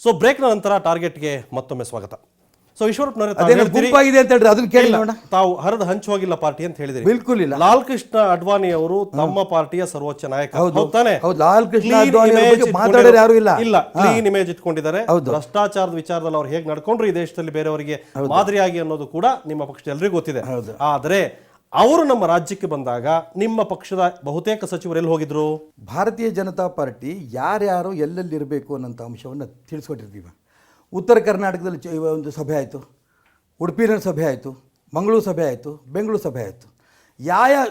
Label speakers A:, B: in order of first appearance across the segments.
A: So ಬ್ರೇಕ್ನ ನಂತರ ಟಾರ್ಗೆಟ್ಗೆ ಮತ್ತೊಮ್ಮೆ ಸ್ವಾಗತ. ಸೊ ಈಶ್ವರಪ್ಪನವರೇ,
B: ಗುಂಪಾಗಿದೆ ಅಂತ ಹೇಳ್ರಿ, ಅದನ್ನ ಕೇಳಿ ನೋಡೋಣ.
A: ತಾವು ಹರಿದು ಹಂಚುವಾಗಿಲ್ಲ ಪಾರ್ಟಿ ಅಂತ ಹೇಳಿದ್ರಿ.
B: ಬಿಲ್ಕುಲ್ ಇಲ್ಲ.
A: ಲಾಲ್ ಕೃಷ್ಣ ಅಡ್ವಾಣಿ ಅವರು ತಮ್ಮ ಪಾರ್ಟಿಯ ಸರ್ವೋಚ್ಚ ನಾಯಕ. ಹೌದಾನೆ?
B: ಲಾಲ್ ಕೃಷ್ಣ ಅಡ್ವಾಣಿ ಮಾತಾಡೋರು ಯಾರು ಇಲ್ಲ.
A: ಕ್ಲೀನ್ ಇಮೇಜ್ ಇಟ್ಕೊಂಡಿದ್ದಾರೆ. ಭ್ರಷ್ಟಾಚಾರದ ವಿಚಾರದಲ್ಲಿ ಅವ್ರು ಹೇಗೆ ನಡ್ಕೊಂಡ್ರು ಈ ದೇಶದಲ್ಲಿ ಬೇರೆಯವರಿಗೆ ಮಾದರಿಯಾಗಿ ಅನ್ನೋದು ಕೂಡ ನಿಮ್ಮ ಪಕ್ಷದ ಎಲ್ರಿಗೂ ಗೊತ್ತಿದೆ. ಆದ್ರೆ ಅವರು ನಮ್ಮ ರಾಜ್ಯಕ್ಕೆ ಬಂದಾಗ ನಿಮ್ಮ ಪಕ್ಷದ ಬಹುತೇಕ ಸಚಿವರು ಎಲ್ಲಿ ಹೋಗಿದ್ರು?
B: ಭಾರತೀಯ ಜನತಾ ಪಾರ್ಟಿ ಯಾರ್ಯಾರು ಎಲ್ಲೆಲ್ಲಿ ಇರಬೇಕು ಅನ್ನೋಂಥ ಅಂಶವನ್ನು ತಿಳಿಸ್ಕೊಟ್ಟಿರ್ತೀವಿ. ಉತ್ತರ ಕರ್ನಾಟಕದಲ್ಲಿ ಒಂದು ಸಭೆ ಆಯಿತು, ಉಡುಪಿನಲ್ಲಿ ಸಭೆ ಆಯಿತು, ಮಂಗಳೂರು ಸಭೆ ಆಯಿತು, ಬೆಂಗಳೂರು ಸಭೆ ಆಯಿತು.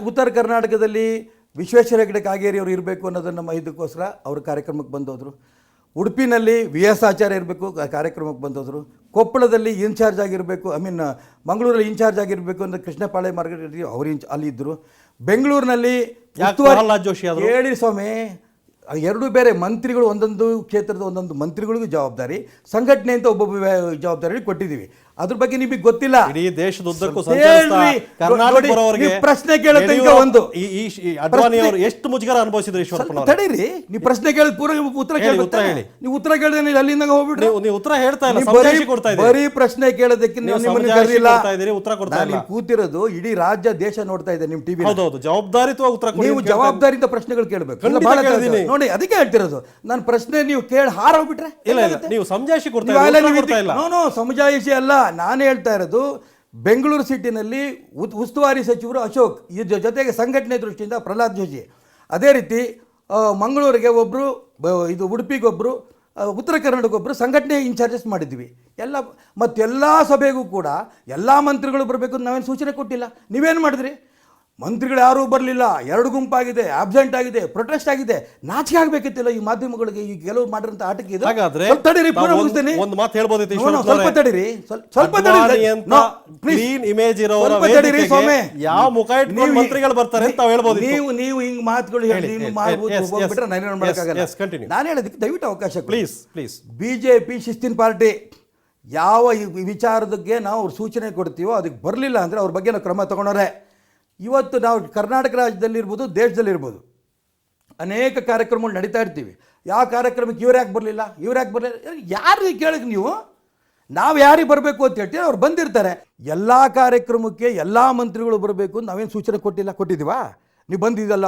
B: ಉತ್ತರ ಕರ್ನಾಟಕದಲ್ಲಿ ವಿಶ್ವೇಶ್ವರ ಹೆಗಡೆ ಕಾಗೇರಿ ಅವರು ಇರಬೇಕು ಅನ್ನೋದನ್ನು ನಮ್ಮ ಇದಕ್ಕೋಸ್ಕರ ಅವ್ರ ಕಾರ್ಯಕ್ರಮಕ್ಕೆ ಬಂದೋದ್ರು. ಉಡುಪಿನಲ್ಲಿ VS ಆಚಾರ್ಯ ಇರಬೇಕು ಕಾರ್ಯಕ್ರಮಕ್ಕೆ ಬಂದೋದ್ರು. ಕೊಪ್ಪಳದಲ್ಲಿ ಇನ್ಚಾರ್ಜ್ ಆಗಿರಬೇಕು, ಮಂಗಳೂರಲ್ಲಿ ಇನ್ಚಾರ್ಜ್ ಆಗಿರಬೇಕು ಅಂದರೆ ಕೃಷ್ಣಪಾಳೆ ಮಾರ್ಗರೆಡ್ಡಿ ಅವರು ಅಲ್ಲಿದ್ದರು. ಬೆಂಗಳೂರಿನಲ್ಲಿ ಹೇಳಿ ಸ್ವಾಮಿ, ಎರಡು ಬೇರೆ ಮಂತ್ರಿಗಳು, ಒಂದೊಂದು ಕ್ಷೇತ್ರದ ಒಂದೊಂದು ಮಂತ್ರಿಗಳಿಗೂ ಜವಾಬ್ದಾರಿ, ಸಂಘಟನೆ ಅಂತ ಒಬ್ಬೊಬ್ಬ ಜವಾಬ್ದಾರಿ ಕೊಟ್ಟಿದ್ದೀವಿ. ಅದ್ರ ಬಗ್ಗೆ ನಿಮಗೆ ಗೊತ್ತಿಲ್ಲ.
A: ಇಡೀ ದೇಶದುದ್ದಕ್ಕೂ
B: ಪ್ರಶ್ನೆ ಕೇಳೋದಕ್ಕೆ ಒಂದು
A: ಅಡ್ವಾಣಿ ಅವರು ಎಷ್ಟು ಮುಜುಗರ ಅನುಭವಿಸಿದ್ರು ಈಶ್ವರಪ್ಪನವರು.
B: ತಡೀರಿ, ನೀವು ಪ್ರಶ್ನೆ ಕೇಳಿದ ಪೂರ ಉತ್ತರ ಹೇಳಿ. ನೀವು ಉತ್ತರ ಕೇಳಿದ್ರೆ ಅಲ್ಲಿಂದ ಹೋಗ್ಬಿಡ್ರಿ.
A: ನೀವು ಉತ್ತರ ಹೇಳ್ತಾ ಇಲ್ಲ,
B: ಬರೀ ಪ್ರಶ್ನೆ ಕೇಳೋದಕ್ಕೆ ನಿಮ್ಮನ್ನ ಕರೆದಿಲ್ಲ. ನೀವು ಕೂತಿರೋದು ಇಡೀ ರಾಜ್ಯ ದೇಶ ನೋಡ್ತಾ ಇದೆ ನಿಮ್ಮ ಟಿವಿ.
A: ಜವಾಬ್ದಾರಿತ್ವ ಉತ್ತರ
B: ನೀವು ಜವಾಬ್ದಾರಿಯಿಂದ ಪ್ರಶ್ನೆಗಳು ಕೇಳಬೇಕು ನೋಡಿ. ಅದಕ್ಕೆ ಹೇಳ್ತಿರೋದು ನಾನು ಪ್ರಶ್ನೆ ನೀವು ಕೇಳಿ ಹಾರೋಗ್ಬಿಟ್ರೆ
A: ನೀವು ಸಮಜಾಯಿಷಿ ಕೊಡ್ತಾ ಇಲ್ಲ.
B: ಸಮಜಾಯಿಷಿ ಅಲ್ಲ, ನಾನು ಹೇಳ್ತಾ ಇರೋದು ಬೆಂಗಳೂರು ಸಿಟಿನಲ್ಲಿ ಉಸ್ತುವಾರಿ ಸಚಿವರು ಅಶೋಕ್, ಇದ್ರ ಜೊತೆಗೆ ಸಂಘಟನೆ ದೃಷ್ಟಿಯಿಂದ ಪ್ರಹ್ಲಾದ್ ಜೋಶಿ, ಅದೇ ರೀತಿ ಮಂಗಳೂರಿಗೆ ಒಬ್ಬರು, ಇದು ಉಡುಪಿಗೊಬ್ಬರು, ಉತ್ತರ ಕರ್ನಾಟಕಗೊಬ್ಬರು ಸಂಘಟನೆ ಇನ್ಚಾರ್ಜಸ್ ಮಾಡಿದ್ವಿ. ಮತ್ತೆಲ್ಲ ಸಭೆಗೂ ಕೂಡ ಎಲ್ಲ ಮಂತ್ರಿಗಳು ಬರಬೇಕು ಅಂತ ನಾವೇನು ಸೂಚನೆ ಕೊಟ್ಟಿಲ್ಲ. ನೀವೇನು ಮಾಡಿದ್ರಿ? ಮಂತ್ರಿಗಳು ಯಾರೂ ಬರಲಿಲ್ಲ, ಎರಡು ಗುಂಪಾಗಿದೆ, ಆಬ್ಸೆಂಟ್ ಆಗಿದೆ, ಪ್ರೊಟೆಸ್ಟ್ ಆಗಿದೆ. ನಾಚಿಕೆ ಆಗಬೇಕಿತ್ತಿಲ್ಲ ಈ ಮಾಧ್ಯಮಗಳಿಗೆ ಈ ಕೆಲವು ಮಾಡಿರೋಂಥ ಆಟಕ್ಕೆ.
A: ಒಂದು ಮಾತು ಹೇಳ್ಬೋದಿತ್ತು,
B: ಸ್ವಲ್ಪ ತಡೀರಿ, ಸ್ವಲ್ಪ ತಡೀರಿ
A: ಯಾವ ಮುಖ ಇಟ್ಕೊಂಡು ಮಂತ್ರಿಗಳು ಬರ್ತಾರೆ ಅಂತ ಹೇಳ್ಬೋದು.
B: ನೀವು ಹಿಂಗ್ ಮಾತುಗಳು ಹೇಳಿ ನಾನು ಹೇಳೋದಕ್ಕೆ ದಯವಿಟ್ಟು ಅವಕಾಶ
A: ಪ್ಲೀಸ್.
B: BJP ಶಿಸ್ತಿನ ಪಾರ್ಟಿ. ಯಾವ ವಿಚಾರದಕ್ಕೆ ನಾವು ಸೂಚನೆ ಕೊಡ್ತೀವೋ ಅದಕ್ಕೆ ಬರಲಿಲ್ಲ ಅಂದರೆ ಅವ್ರ ಬಗ್ಗೆ ನಾವು ಕ್ರಮ ತಗೊಂಡವ್ರೆ. ಇವತ್ತು ನಾವು ಕರ್ನಾಟಕ ರಾಜ್ಯದಲ್ಲಿರ್ಬೋದು, ದೇಶದಲ್ಲಿರ್ಬೋದು, ಅನೇಕ ಕಾರ್ಯಕ್ರಮಗಳು ನಡೀತಾ ಇರ್ತೀವಿ. ಯಾವ ಕಾರ್ಯಕ್ರಮಕ್ಕೆ ಇವ್ರು ಯಾಕೆ ಬರಲಿಲ್ಲ, ಯಾರಿಗೆ ಕೇಳಕ್ಕೆ ನೀವು? ನಾವು ಯಾರಿಗೆ ಬರಬೇಕು ಅಂತ ಹೇಳ್ತೀವಿ, ಅವ್ರು ಬಂದಿರ್ತಾರೆ. ಎಲ್ಲ ಕಾರ್ಯಕ್ರಮಕ್ಕೆ ಎಲ್ಲ ಮಂತ್ರಿಗಳು ಬರಬೇಕು ಅಂತ ನಾವೇನು ಸೂಚನೆ ಕೊಟ್ಟಿದ್ದೀವಾ? ನೀವು ಬಂದಿದ್ದಲ್ಲ,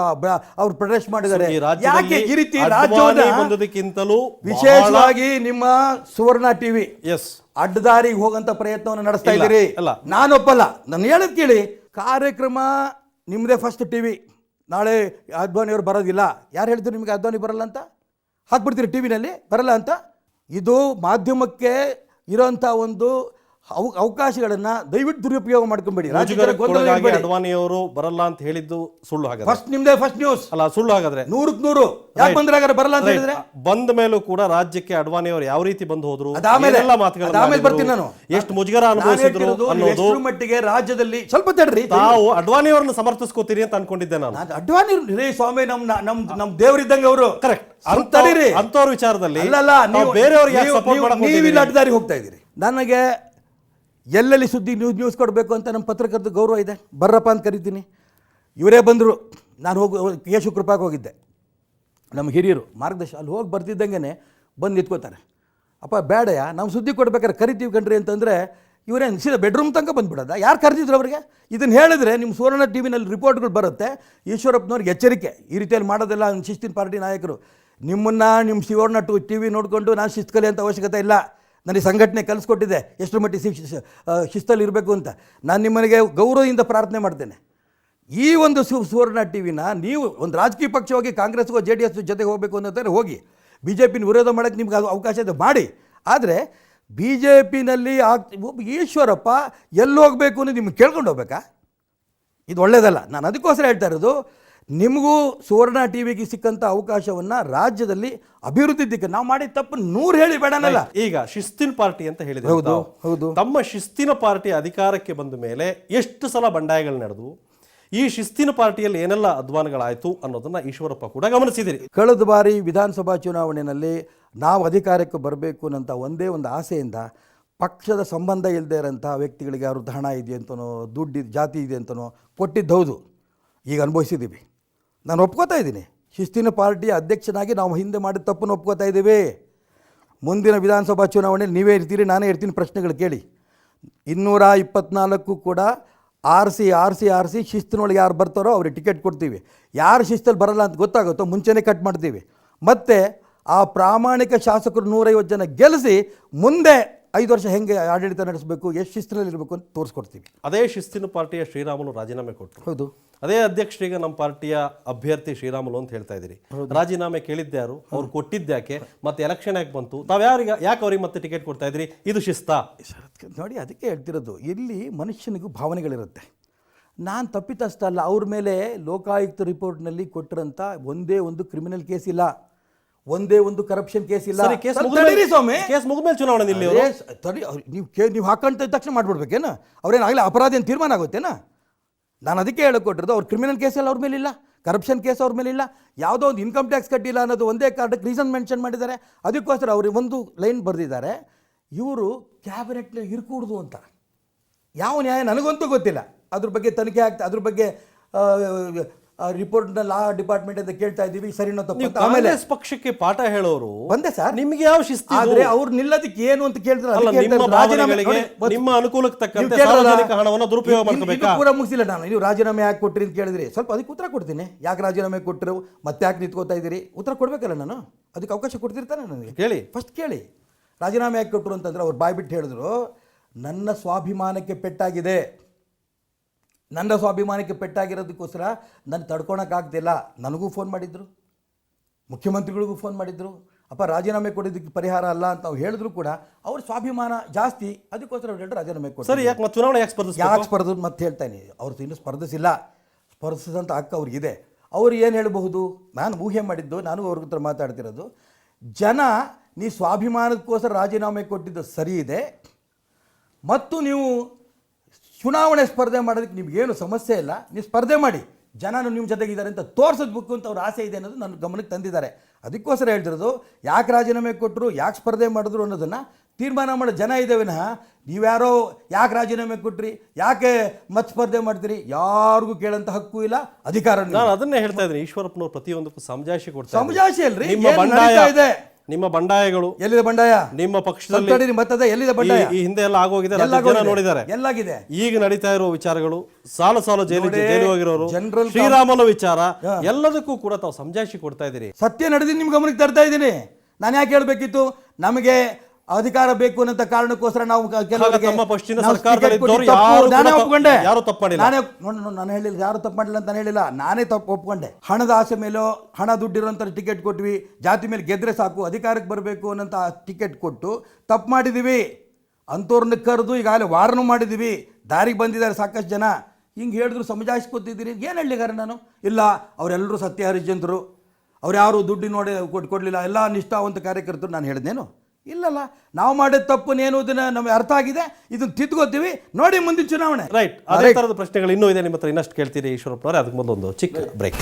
B: ಅವ್ರು ಪ್ರೊಟೆಸ್ಟ್ ಮಾಡಿದ್ದಾರೆ. ಯಾಕೆ ಈ ರೀತಿ
A: ರಾಜ್ಯಕ್ಕಿಂತಲೂ
B: ವಿಶೇಷವಾಗಿ ನಿಮ್ಮ ಸುವರ್ಣ ಟಿವಿ ಅಡ್ಡದಾರಿಗೆ ಹೋಗಂತ ಪ್ರಯತ್ನವನ್ನು ನಡೆಸ್ತಾ ಇದ್ದೀರಿ. ನಾನೊಪ್ಪಲ್ಲ. ನಾನು ಹೇಳೋದು ಕೇಳಿ, ಕಾರ್ಯಕ್ರಮ ನಿಮ್ಮದೇ ಫಸ್ಟ್ ಟಿವಿ. ನಾಳೆ ಅದ್ವಾನಿಯವರು ಬರೋದಿಲ್ಲ. ಯಾರು ಹೇಳ್ತೀರಿ ನಿಮಗೆ ಅದ್ವಾನಿ ಬರಲ್ಲ ಅಂತ? ಹಾಕ್ಬಿಡ್ತೀರಿ ಟಿವಿನಲ್ಲಿ ಬರಲ್ಲ ಅಂತ? ಇದು ಮಾಧ್ಯಮಕ್ಕೆ ಇರೋಂಥ ಒಂದು ಅವಕಾಶಗಳನ್ನ ದಯವಿಟ್ಟು ದುರುಪಯೋಗ ಮಾಡ್ಕೊಂಬೇಡಿ.
A: ಅಡ್ವಾನಿಯವರು ಬರಲ್ಲ ಅಂತ ಹೇಳಿದ್ದು ಸುಳ್ಳು. ಹಾಗಾದ್ರೆ
B: ಫಸ್ಟ್ ನಿಮ್ದೇ ಫಸ್ಟ್ ನ್ಯೂಸ್ ಅಲ್ಲ ಸುಳ್ಳು. ಹಾಗಾದ್ರೆ 100ಕ್ಕೆ 100 ಯಾಕೆ ಬಂದ್ರೆ ಹಾಗಾದ್ರೆ ಬರಲ್ಲ ಅಂತ ಹೇಳಿದ್ರೆ?
A: ಬಂದ ಮೇಲೂ ಕೂಡ ರಾಜ್ಯಕ್ಕೆ ಅಡ್ವಾನಿಯವರು ಯಾವ ರೀತಿ ಬಂದು ಹೋದ್ರು,
B: ಆಮೇಲೆ ಬರ್ತೀನಿ ನಾನು.
A: ಎಷ್ಟು ಮುಜುಗರ ಅನುಭವಿಸಿದ್ರು ಅನ್ನೋದು
B: ಮಟ್ಟಿಗೆ ರಾಜ್ಯದಲ್ಲಿ ಸ್ವಲ್ಪ ತಡ್ರಿ.
A: ತಾವು ಅಡ್ವಾನಿಯವರನ್ನ ಸಮರ್ಥಿಸ್ಕೋತೀರಿ ಅಂತ ಅನ್ಕೊಂಡಿದ್ದೆ ನಾನು.
B: ಅಡ್ವಾನಿ ಸ್ವಾಮಿ ನಮ್ ದೇವರಿದ್ದಂಗೆ ಅವರು.
A: ಕರೆಕ್ಟ್. ಅಂತವ್ರ ವಿಚಾರದಲ್ಲಿ
B: ನೀವಿಲ್ಲ ಅಡ್ಡದಾರಿ ಹೋಗ್ತಾ ಇದ್ದೀರಿ. ನನಗೆ ಎಲ್ಲೆಲ್ಲಿ ಸುದ್ದಿ ನ್ಯೂಸ್ ಕೊಡಬೇಕು ಅಂತ ನಮ್ಮ ಪತ್ರಕರ್ತ ಗೌರವ ಇದೆ. ಬರ್ರಪ್ಪ ಅಂತ ಕರಿತೀನಿ. ಇವರೇ ಬಂದರು. ನಾನು ಕೇಶವ ಕೃಪಾಗೆ ಹೋಗಿದ್ದೆ. ನಮ್ಮ ಹಿರಿಯರು ಮಾರ್ಗದರ್ಶನ ಅಲ್ಲಿ ಹೋಗಿ ಬರ್ತಿದ್ದಂಗೆ ಬಂದು ನಿಂತ್ಕೋತಾರೆ. ಅಪ್ಪ ಬೇಡಯ್ಯ, ನಾವು ಸುದ್ದಿ ಕೊಡ್ಬೇಕಾದ್ರೆ ಕರಿತೀವಿ ಕಣ್ರಿ ಅಂತಂದರೆ ಇವರೇನು ಸೀದಾ ಬೆಡ್ರೂಮ್ ತನಕ ಬಂದುಬಿಡೋದ? ಯಾರು ಕರೆದಿದ್ರು ಅವರಿಗೆ? ಇದನ್ನು ಹೇಳಿದ್ರೆ ನಿಮ್ಮ ಸುವರ್ಣ ಟಿವಿನಲ್ಲಿ ರಿಪೋರ್ಟ್ಗಳು ಬರುತ್ತೆ. ಈಶ್ವರಪ್ಪನವ್ರಿಗೆ ಎಚ್ಚರಿಕೆ, ಈ ರೀತಿಯಲ್ಲಿ ಮಾಡೋದೆಲ್ಲ ಶಿಸ್ತಿನ ಪಾರ್ಟಿ ನಾಯಕರು. ನಿಮ್ಮನ್ನು ನಿಮ್ಮ ಸುವರ್ಣ ಟಿವಿ ನೋಡಿಕೊಂಡು ನಾನು ಶಿಸ್ತು ಕಲಿ ಅಂತ ಅವಶ್ಯಕತೆ ಇಲ್ಲ. ನನಗೆ ಸಂಘಟನೆ ಕಲಿಸ್ಕೊಟ್ಟಿದೆ ಎಷ್ಟು ಮಟ್ಟಿಗೆ ಶಿಸ್ತಲ್ಲಿ ಇರಬೇಕು ಅಂತ. ನಾನು ನಿಮ್ಮನಿಗೆ ಗೌರವದಿಂದ ಪ್ರಾರ್ಥನೆ ಮಾಡ್ತೇನೆ. ಈ ಒಂದು ಸುವರ್ಣ ಟಿವಿನ ನೀವು ಒಂದು ರಾಜಕೀಯ ಪಕ್ಷವಾಗಿ ಕಾಂಗ್ರೆಸ್ಗೋ JDS ಜೊತೆಗೆ ಹೋಗಬೇಕು ಅನ್ನೋದಾದ್ರೆ ಹೋಗಿ, BJPನ ವಿರೋಧ ಮಾಡೋಕ್ಕೆ ನಿಮ್ಗೆ ಅವಕಾಶ ಇದೆ ಮಾಡಿ. ಆದರೆ BJPನಲ್ಲಿ ಈಶ್ವರಪ್ಪ ಎಲ್ಲಿ ಹೋಗಬೇಕು ಅನ್ನೋದು ನಿಮ್ಗೆ ಕೇಳ್ಕೊಂಡು ಹೋಗ್ಬೇಕಾ? ಇದು ಒಳ್ಳೆಯದಲ್ಲ. ನಾನು ಅದಕ್ಕೋಸ್ಕರ ಹೇಳ್ತಾ ಇರೋದು, ನಿಮಗೂ ಸುವರ್ಣ ಟಿವಿಗೆ ಸಿಕ್ಕಂಥ ಅವಕಾಶವನ್ನು ರಾಜ್ಯದಲ್ಲಿ ಅಭಿವೃದ್ಧಿ ದಿಕ್ಕ ನಾವು ಮಾಡಿ ತಪ್ಪು 100 ಹೇಳಿ ಬೇಡನಲ್ಲ.
A: ಈಗ ಶಿಸ್ತಿನ ಪಾರ್ಟಿ ಅಂತ ಹೇಳಿದ್ರೆ, ಹೌದು, ತಮ್ಮ ಶಿಸ್ತಿನ ಪಾರ್ಟಿ ಅಧಿಕಾರಕ್ಕೆ ಬಂದ ಮೇಲೆ ಎಷ್ಟು ಸಲ ಬಂಡಾಯಗಳು ನಡೆದು ಈ ಶಿಸ್ತಿನ ಪಾರ್ಟಿಯಲ್ಲಿ ಏನೆಲ್ಲ ಅಧ್ವಾನಗಳಾಯಿತು ಅನ್ನೋದನ್ನ ಈಶ್ವರಪ್ಪ ಕೂಡ ಗಮನಿಸಿದಿರಿ.
B: ಕಳೆದ ಬಾರಿ ವಿಧಾನಸಭಾ ಚುನಾವಣೆಯಲ್ಲಿ ನಾವು ಅಧಿಕಾರಕ್ಕೆ ಬರಬೇಕು ಅನ್ನೋಂಥ ಒಂದೇ ಒಂದು ಆಸೆಯಿಂದ ಪಕ್ಷದ ಸಂಬಂಧ ಇಲ್ಲದೆ ಇರೋಂಥ ವ್ಯಕ್ತಿಗಳಿಗೆ ಅವ್ರದ್ದು ಹಣ ಇದೆ ಅಂತನೋ, ದುಡ್ಡು ಜಾತಿ ಇದೆ ಅಂತನೋ ಕೊಟ್ಟಿದ್ದು ಹೌದು. ಈಗ ಅನುಭವಿಸಿದ್ದೀವಿ. ನಾನು ಒಪ್ಕೋತಾ ಇದ್ದೀನಿ. ಶಿಸ್ತಿನ ಪಾರ್ಟಿಯ ಅಧ್ಯಕ್ಷನಾಗಿ ನಾವು ಹಿಂದೆ ಮಾಡಿದ ತಪ್ಪನ್ನು ಒಪ್ಕೋತಾ ಇದ್ದೀವಿ. ಮುಂದಿನ ವಿಧಾನಸಭಾ ಚುನಾವಣೆಯಲ್ಲಿ ನೀವೇ ಇರ್ತೀರಿ, ನಾನೇ ಇರ್ತೀನಿ, ಪ್ರಶ್ನೆಗಳು ಕೇಳಿ. 224 ಕೂಡ ಆರಿಸಿ ಶಿಸ್ತಿನೊಳಗೆ ಯಾರು ಬರ್ತಾರೋ ಅವ್ರಿಗೆ ಟಿಕೆಟ್ ಕೊಡ್ತೀವಿ. ಯಾರು ಶಿಸ್ತಲ್ಲಿ ಬರಲ್ಲ ಅಂತ ಗೊತ್ತಾಗುತ್ತೋ ಮುಂಚೆನೇ ಕಟ್ ಮಾಡ್ತೀವಿ. ಮತ್ತು ಆ ಪ್ರಾಮಾಣಿಕ ಶಾಸಕರು 150 ಜನ ಗೆಲ್ಲಿಸಿ ಮುಂದೆ 5 ವರ್ಷ ಹೆಂಗೆ ಆಡಳಿತ ನಡೆಸಬೇಕು, ಎಷ್ಟು ಶಿಸ್ತಿನಲ್ಲಿರಬೇಕು ಅಂತ ತೋರಿಸ್ಕೊಡ್ತೀವಿ.
A: ಅದೇ ಶಿಸ್ತಿನ ಪಾರ್ಟಿಯ ಶ್ರೀರಾಮುಲು ರಾಜೀನಾಮೆ ಕೊಟ್ಟರು.
B: ಹೌದು,
A: ಅದೇ ಅಧ್ಯಕ್ಷರಿಗೆ ನಮ್ಮ ಪಾರ್ಟಿಯ ಅಭ್ಯರ್ಥಿ ಶ್ರೀರಾಮುಲು ಅಂತ ಹೇಳ್ತಾ ಇದ್ದೀರಿ. ರಾಜೀನಾಮೆ ಕೇಳಿದ್ದೆ ಯಾರು, ಅವ್ರು ಕೊಟ್ಟಿದ್ದ್ಯಾಕೆ, ಮತ್ತೆ ಎಲೆಕ್ಷನ್ ಯಾಕೆ ಬಂತು, ಯಾಕೆ ಅವ್ರಿಗೆ ಮತ್ತೆ ಟಿಕೆಟ್ ಕೊಡ್ತಾ ಇದ್ರಿ, ಇದು ಶಿಸ್ತಾ?
B: ನೋಡಿ, ಅದಕ್ಕೆ ಹೇಳ್ತಿರೋದು, ಇಲ್ಲಿ ಮನುಷ್ಯನಿಗೂ ಭಾವನೆಗಳಿರುತ್ತೆ. ನಾನು ತಪ್ಪಿತಸ್ಥ ಅಲ್ಲ. ಅವ್ರ ಮೇಲೆ ಲೋಕಾಯುಕ್ತ ರಿಪೋರ್ಟ್ನಲ್ಲಿ ಕೊಟ್ಟಿರೋಂಥ ಒಂದೇ ಒಂದು ಕ್ರಿಮಿನಲ್ ಕೇಸ್ ಇಲ್ಲ, ಒಂದೇ ಒಂದು ಕರಪ್ಷನ್ ಕೇಸ್ ಇಲ್ಲ. ಸ್ವಾಮಿ,
A: ಕೇಸ್ ಮುಗಿದ್ಮೇಲೆ ಚುನಾವಣೆ ನಿಲ್ಲಿ.
B: ನೀವು ಹಾಕೊಂಡ ತಕ್ಷಣ ಮಾಡ್ಬಿಡ್ಬೇಕೇನ? ಅವ್ರೇನಾಗಲಿ ಅಪರಾಧ ಏನು ತೀರ್ಮಾನ ಆಗುತ್ತೇನಾ? ನಾನು ಅದಕ್ಕೆ ಹೇಳಿಕೊಟ್ಟಿರೋದು, ಅವ್ರ ಕ್ರಿಮಿನಲ್ ಕೇಸ್ ಎಲ್ಲ ಅವ್ರ ಮೇಲೆ ಇಲ್ಲ, ಕರಪ್ಷನ್ ಕೇಸ್ ಅವ್ರ ಮೇಲೆ ಇಲ್ಲ, ಯಾವುದೋ ಒಂದು ಇನ್ಕಮ್ ಟ್ಯಾಕ್ಸ್ ಕಟ್ಟಿಲ್ಲ ಅನ್ನೋದು ಒಂದೇ ಕಾರಣಕ್ಕೆ ರೀಸನ್ ಮೆನ್ಷನ್ ಮಾಡಿದ್ದಾರೆ. ಅದಕ್ಕೋಸ್ಕರ ಅವ್ರಿಗೆ ಒಂದು ಲೈನ್ ಬರೆದಿದ್ದಾರೆ, ಇವರು ಕ್ಯಾಬಿನೆಟ್ನಲ್ಲಿ ಇರ್ಕೂಡ್ದು ಅಂತ. ಯಾವ ನ್ಯಾಯ ನನಗಂತೂ ಗೊತ್ತಿಲ್ಲ. ಅದ್ರ ಬಗ್ಗೆ ತನಿಖೆ ಆಗ್ತಾ, ಅದ್ರ ಬಗ್ಗೆ ರಿಪೋರ್ಟ್ನ ಲಾ ಡಿಪಾರ್ಟ್ಮೆಂಟ್ ಅಂತ ಕೇಳ್ತಾ ಇದ್ದೀವಿ, ಸರಿನೋ ತಪ್ಪು.
A: ಆಮೇಲೆ ಪಕ್ಷಕ್ಕೆ ಪಾಠ ಹೇಳೋರು
B: ಬಂದೆ ಸರ್,
A: ನಿಮ್ಗೆ ಯಾವ ಶಿಸ್ತು?
B: ಆದ್ರೆ ಅವ್ರು ನಿಲ್ಲದಕ್ಕೆ ಏನು ಅಂತ ಕೇಳಿದ್ರೆ
A: ನಿಮ್ಮ ಅನುಕೂಲಕ್ಕೆ ತಕ್ಕಂತೆ ಸಾರ್ವಜನಿಕ ಹಣವನ್ನು ದುರುಪಯೋಗ ಮಾಡ್ಕೋಬೇಕಾ?
B: ಕೂಡ ಮುಗಿಸಿಲ್ಲ ನಾನು. ನೀವು ರಾಜೀನಾಮೆ ಯಾಕೆ ಕೊಟ್ರಿ ಅಂತ ಕೇಳಿದ್ರಿ, ಸ್ವಲ್ಪ ಅದಕ್ಕೆ ಉತ್ತರ ಕೊಡ್ತೀನಿ. ಯಾಕೆ ರಾಜೀನಾಮೆ ಕೊಟ್ಟರು, ಮತ್ತೆ ಯಾಕೆ ನಿಂತ್ಕೋತಾ ಇದ್ದೀರಿ, ಉತ್ತರ ಕೊಡ್ಬೇಕಲ್ಲ. ನಾನು ಅದಕ್ಕೆ ಅವಕಾಶ ಕೊಡ್ತಿರ್ತಾನೆ ನನಗೆ.
A: ಕೇಳಿ,
B: ಫಸ್ಟ್ ಕೇಳಿ. ರಾಜೀನಾಮೆ ಯಾಕೆ ಕೊಟ್ಟರು ಅಂತಂದ್ರೆ ಅವ್ರು ಬಾಯ್ಬಿಟ್ಟು ಹೇಳಿದ್ರು, ನನ್ನ ಸ್ವಾಭಿಮಾನಕ್ಕೆ ಪೆಟ್ಟಾಗಿದೆ, ನನ್ನ ಸ್ವಾಭಿಮಾನಕ್ಕೆ ಪೆಟ್ಟಾಗಿರೋದಕ್ಕೋಸ್ಕರ ನಾನು ತಡ್ಕೊಳಕ್ಕಾಗ್ತಿಲ್ಲ. ನನಗೂ ಫೋನ್ ಮಾಡಿದ್ರು, ಮುಖ್ಯಮಂತ್ರಿಗಳಿಗೂ ಫೋನ್ ಮಾಡಿದ್ರು, ಅಪ್ಪ ರಾಜೀನಾಮೆ ಕೊಡೋದಕ್ಕೆ ಪರಿಹಾರ ಅಲ್ಲ ಅಂತ ನಾವು ಹೇಳಿದ್ರು ಕೂಡ ಅವ್ರ ಸ್ವಾಭಿಮಾನ ಜಾಸ್ತಿ, ಅದಕ್ಕೋಸ್ಕರ ಅವ್ರು ಹೇಳಿದ್ರು ರಾಜೀನಾಮೆ ಕೊಡಿ.
A: ಸರಿ, ಯಾಕೆ ಚುನಾವಣೆ ಯಾಕೆ
B: ಸ್ಪರ್ಧೆ ಮತ್ತೆ ಹೇಳ್ತಾನೆ. ಅವ್ರು ಇನ್ನೂ ಸ್ಪರ್ಧಿಸಿಲ್ಲ, ಸ್ಪರ್ಧಿಸಿದಂಥ ಹಕ್ಕು ಅವ್ರಿಗಿದೆ. ಅವ್ರು ಏನು ಹೇಳಬಹುದು, ನಾನು ಊಹೆ ಮಾಡಿದ್ದು, ನಾನು ಅವ್ರ ಹತ್ರ ಮಾತಾಡ್ತಿರೋದು, ಜನ ನೀ ಸ್ವಾಭಿಮಾನಕ್ಕೋಸ್ಕರ ರಾಜೀನಾಮೆ ಕೊಟ್ಟಿದ್ದು ಸರಿ ಇದೆ, ಮತ್ತು ನೀವು ಚುನಾವಣೆ ಸ್ಪರ್ಧೆ ಮಾಡೋದಕ್ಕೆ ನಿಮಗೇನು ಸಮಸ್ಯೆ ಇಲ್ಲ, ನೀವು ಸ್ಪರ್ಧೆ ಮಾಡಿ, ಜನನು ನಿಮ್ಮ ಜೊತೆಗಿದ್ದಾರೆ ಅಂತ ತೋರಿಸೋದ್ಬೇಕು ಅಂತ ಅವ್ರ ಆಸೆ ಇದೆ ಅನ್ನೋದು ನನ್ನ ಗಮನಕ್ಕೆ ತಂದಿದ್ದಾರೆ. ಅದಕ್ಕೋಸ್ಕರ ಹೇಳ್ತಿರೋದು, ಯಾಕೆ ರಾಜೀನಾಮೆ ಕೊಟ್ಟರು, ಯಾಕೆ ಸ್ಪರ್ಧೆ ಮಾಡಿದ್ರು ಅನ್ನೋದನ್ನು ತೀರ್ಮಾನ ಮಾಡೋ ಜನ ಇದೇ ವಿನಃ ನೀವ್ಯಾರೋ ಯಾಕೆ ರಾಜೀನಾಮೆ ಕೊಟ್ರಿ, ಯಾಕೆ ಮತ್ತೆ ಸ್ಪರ್ಧೆ ಮಾಡ್ತೀರಿ, ಯಾರಿಗೂ ಕೇಳೋಂಥ ಹಕ್ಕು ಇಲ್ಲ, ಅಧಿಕಾರ.
A: ನಾನು ಅದನ್ನೇ ಹೇಳ್ತಾ ಇದ್ದೀನಿ, ಈಶ್ವರಪ್ಪನವ್ರು ಪ್ರತಿಯೊಂದಕ್ಕೂ ಸಮಜಾಯಿಷಿ ಕೊಡ್ತಾರೆ.
B: ಸಮಜಾಯಿಷಿ ಅಲ್ರಿ,
A: ಇದೆ ನಿಮ್ಮ ಬಂಡಾಯಗಳು.
B: ಎಲ್ಲಿದೆ ಬಂಡಾಯ?
A: ನಿಮ್ಮ ಪಕ್ಷದಲ್ಲಿ
B: ಮತ್ತದ ಎಲ್ಲಿದೆ ಬಂಡಾಯ?
A: ಈ ಹಿಂದೆ ಎಲ್ಲ ಆಗೋಗಿದೆ, ನೋಡಿದ್ದಾರೆ.
B: ಎಲ್ಲಾಗಿದೆ.
A: ಈಗ ನಡೀತಾ ಇರುವ ವಿಚಾರಗಳು, ಸಾಲು ಜೈಲಿಗೆ ಹೋಗಿರೋರು, ಶ್ರೀರಾಮನ ವಿಚಾರ, ಎಲ್ಲದಕ್ಕೂ ಕೂಡ ತಾವು ಸಮಜಾಯಿಷಿ ಕೊಡ್ತಾ ಇದ್ದೀರಿ.
B: ಸತ್ಯ ನಡೆದಿ ನಿಮ್ ಗಮನಕ್ಕೆ ತರ್ತಾ ಇದ್ದೀನಿ. ನಾನು ಯಾಕೆ ಹೇಳ್ಬೇಕಿತ್ತು, ನಮಗೆ ಅಧಿಕಾರ ಬೇಕು ಅನ್ನೋ ಕಾರಣಕ್ಕೋಸ್ಕರ ನಾವು ನಾನು ಹೇಳಿಲ್ಲ, ಯಾರು ತಪ್ಪು ಮಾಡಿಲ್ಲ ಅಂತ ಹೇಳಿಲ್ಲ, ನಾನೇ ತಪ್ಪು ಒಪ್ಕೊಂಡೆ. ಹಣದ ಆಸೆ ಮೇಲೋ, ಹಣ ದುಡ್ಡಿರೋಂಥ ಟಿಕೆಟ್ ಕೊಟ್ವಿ, ಜಾತಿ ಮೇಲೆ ಗೆದ್ರೆ ಸಾಕು, ಅಧಿಕಾರಕ್ಕೆ ಬರಬೇಕು ಅನ್ನೋಂಥ ಟಿಕೆಟ್ ಕೊಟ್ಟು ತಪ್ಪು ಮಾಡಿದ್ದೀವಿ. ಅಂಥವ್ರನ್ನ ಕರೆದು ಈಗಾಗಲೇ ವಾರನೂ ಮಾಡಿದ್ದೀವಿ, ದಾರಿಗೆ ಬಂದಿದ್ದಾರೆ ಸಾಕಷ್ಟು ಜನ. ಹಿಂಗೆ ಹೇಳಿದ್ರು ಸಮಜಾಯಿಸ್ಕೊತಿದ್ದೀರಿ. ಏನು ಹೇಳಲಿಗಾರೆ ನಾನು? ಇಲ್ಲ, ಅವರೆಲ್ಲರೂ ಸತ್ಯ ಹರಿಶ್ಚಂದ್ರರು, ಅವ್ರು ಯಾರು ದುಡ್ಡು ನೋಡಿ ಕೊಡಲಿಲ್ಲ, ಎಲ್ಲ ನಿಷ್ಠಾವಂತ ಕಾರ್ಯಕರ್ತರು. ನಾನು ಹೇಳಿದ್ನೇನು? ಇಲ್ಲಲ್ಲ, ನಾವು ಮಾಡಿದ ತಪ್ಪನ್ನೇನು ನಮಗೆ ಅರ್ಥ ಆಗಿದೆ, ಇದನ್ನು ತಿದ್ಕೋತೀವಿ, ನೋಡಿ ಮುಂದಿನ ಚುನಾವಣೆ.
A: ರೈಟ್. ಅದೇ ಥರದ ಪ್ರಶ್ನೆಗಳು ಇನ್ನೂ ಇದೆ ನಿಮ್ಮ ಹತ್ರ, ಇನ್ನಷ್ಟು ಕೇಳ್ತೀರಿ ಈಶ್ವರಪ್ಪನವರೇ. ಅದಕ್ಕೆ ಮೊದಲು ಒಂದು ಚಿಕ್ಕ ಬ್ರೇಕ್.